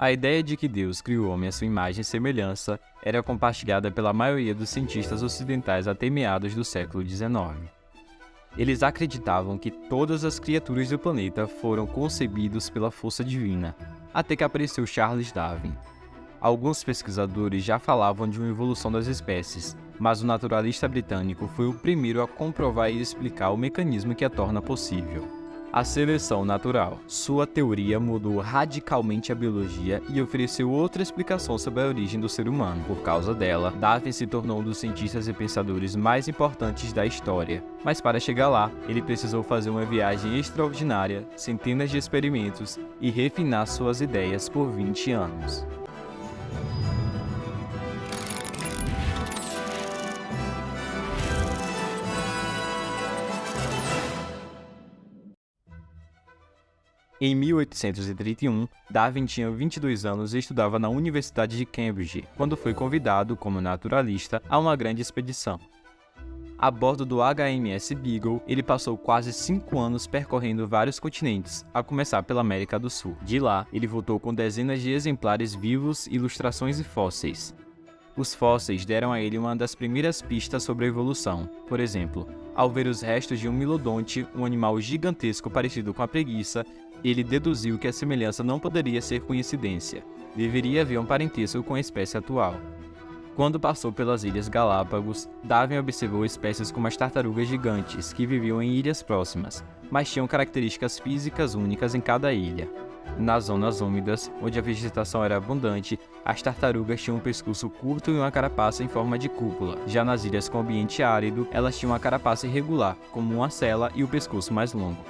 A ideia de que Deus criou o homem à sua imagem e semelhança era compartilhada pela maioria dos cientistas ocidentais até meados do século XIX. Eles acreditavam que todas as criaturas do planeta foram concebidas pela força divina, até que apareceu Charles Darwin. Alguns pesquisadores já falavam de uma evolução das espécies, mas o naturalista britânico foi o primeiro a comprovar e explicar o mecanismo que a torna possível. A seleção natural. Sua teoria mudou radicalmente a biologia e ofereceu outra explicação sobre a origem do ser humano. Por causa dela, Darwin se tornou um dos cientistas e pensadores mais importantes da história. Mas para chegar lá, ele precisou fazer uma viagem extraordinária, centenas de experimentos e refinar suas ideias por 20 anos. Em 1831, Darwin tinha 22 anos e estudava na Universidade de Cambridge, quando foi convidado, como naturalista, a uma grande expedição. A bordo do HMS Beagle, ele passou quase 5 anos percorrendo vários continentes, a começar pela América do Sul. De lá, ele voltou com dezenas de exemplares vivos, ilustrações e fósseis. Os fósseis deram a ele uma das primeiras pistas sobre a evolução. Por exemplo, ao ver os restos de um milodonte, um animal gigantesco parecido com a preguiça, ele deduziu que a semelhança não poderia ser coincidência. Deveria haver um parentesco com a espécie atual. Quando passou pelas Ilhas Galápagos, Darwin observou espécies como as tartarugas gigantes, que viviam em ilhas próximas, mas tinham características físicas únicas em cada ilha. Nas zonas úmidas, onde a vegetação era abundante, as tartarugas tinham um pescoço curto e uma carapaça em forma de cúpula. Já nas ilhas com ambiente árido, elas tinham uma carapaça irregular, como uma sela e o pescoço mais longo.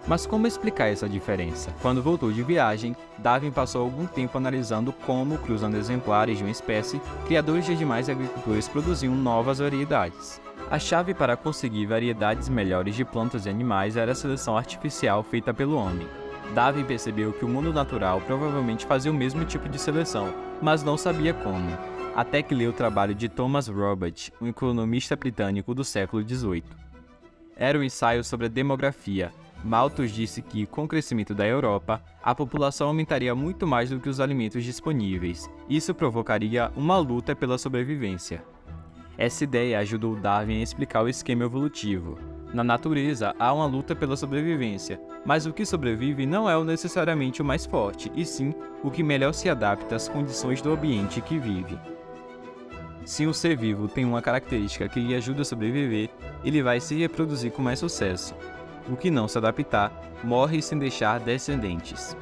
Mas como explicar essa diferença? Quando voltou de viagem, Darwin passou algum tempo analisando como, cruzando exemplares de uma espécie, criadores de animais e agricultores produziam novas variedades. A chave para conseguir variedades melhores de plantas e animais era a seleção artificial feita pelo homem. Darwin percebeu que o mundo natural provavelmente fazia o mesmo tipo de seleção, mas não sabia como. Até que leu o trabalho de Thomas Robert, um economista britânico do século XVIII. Era um ensaio sobre a demografia. Malthus disse que, com o crescimento da Europa, a população aumentaria muito mais do que os alimentos disponíveis. Isso provocaria uma luta pela sobrevivência. Essa ideia ajudou Darwin a explicar o esquema evolutivo. Na natureza, há uma luta pela sobrevivência, mas o que sobrevive não é necessariamente o mais forte, e sim o que melhor se adapta às condições do ambiente que vive. Se um ser vivo tem uma característica que lhe ajuda a sobreviver, ele vai se reproduzir com mais sucesso. O que não se adaptar, morre sem deixar descendentes.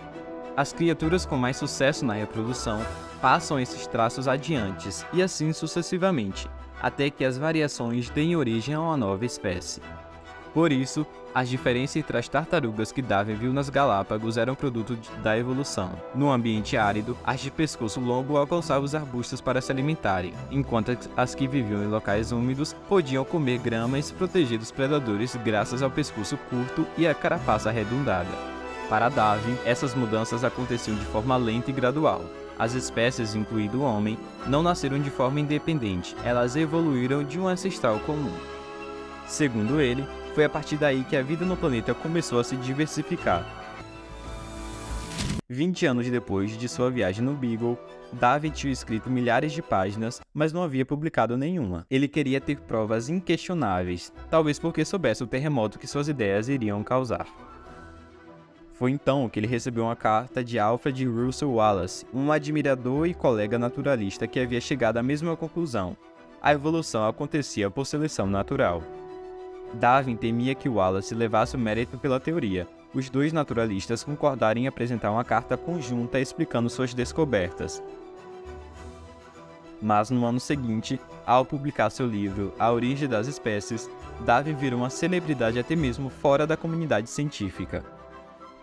As criaturas com mais sucesso na reprodução passam esses traços adiantes, e assim sucessivamente, até que as variações deem origem a uma nova espécie. Por isso, as diferenças entre as tartarugas que Darwin viu nas Galápagos eram produto da evolução. No ambiente árido, as de pescoço longo alcançavam os arbustos para se alimentarem, enquanto as que viviam em locais úmidos podiam comer grama e se proteger dos predadores graças ao pescoço curto e à carapaça arredondada. Para Darwin, essas mudanças aconteciam de forma lenta e gradual. As espécies, incluindo o homem, não nasceram de forma independente, elas evoluíram de um ancestral comum. Segundo ele, foi a partir daí que a vida no planeta começou a se diversificar. 20 anos depois de sua viagem no Beagle, Darwin tinha escrito milhares de páginas, mas não havia publicado nenhuma. Ele queria ter provas inquestionáveis, talvez porque soubesse o terremoto que suas ideias iriam causar. Foi então que ele recebeu uma carta de Alfred Russel Wallace, um admirador e colega naturalista que havia chegado à mesma conclusão. A evolução acontecia por seleção natural. Darwin temia que Wallace levasse o mérito pela teoria. Os dois naturalistas concordaram em apresentar uma carta conjunta explicando suas descobertas. Mas no ano seguinte, ao publicar seu livro A Origem das Espécies, Darwin virou uma celebridade até mesmo fora da comunidade científica.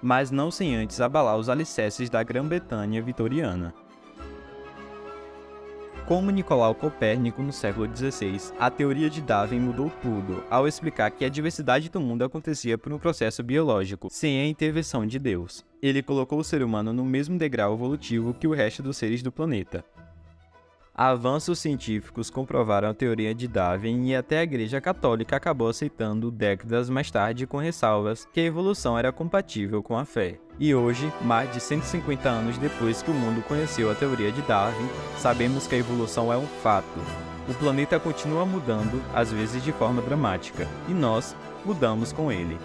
Mas não sem antes abalar os alicerces da Grã-Bretanha vitoriana. Como Nicolau Copérnico no século XVI, a teoria de Darwin mudou tudo ao explicar que a diversidade do mundo acontecia por um processo biológico, sem a intervenção de Deus. Ele colocou o ser humano no mesmo degrau evolutivo que o resto dos seres do planeta. Avanços científicos comprovaram a teoria de Darwin e até a Igreja Católica acabou aceitando décadas mais tarde com ressalvas que a evolução era compatível com a fé. E hoje, mais de 150 anos depois que o mundo conheceu a teoria de Darwin, sabemos que a evolução é um fato. O planeta continua mudando, às vezes de forma dramática, e nós mudamos com ele.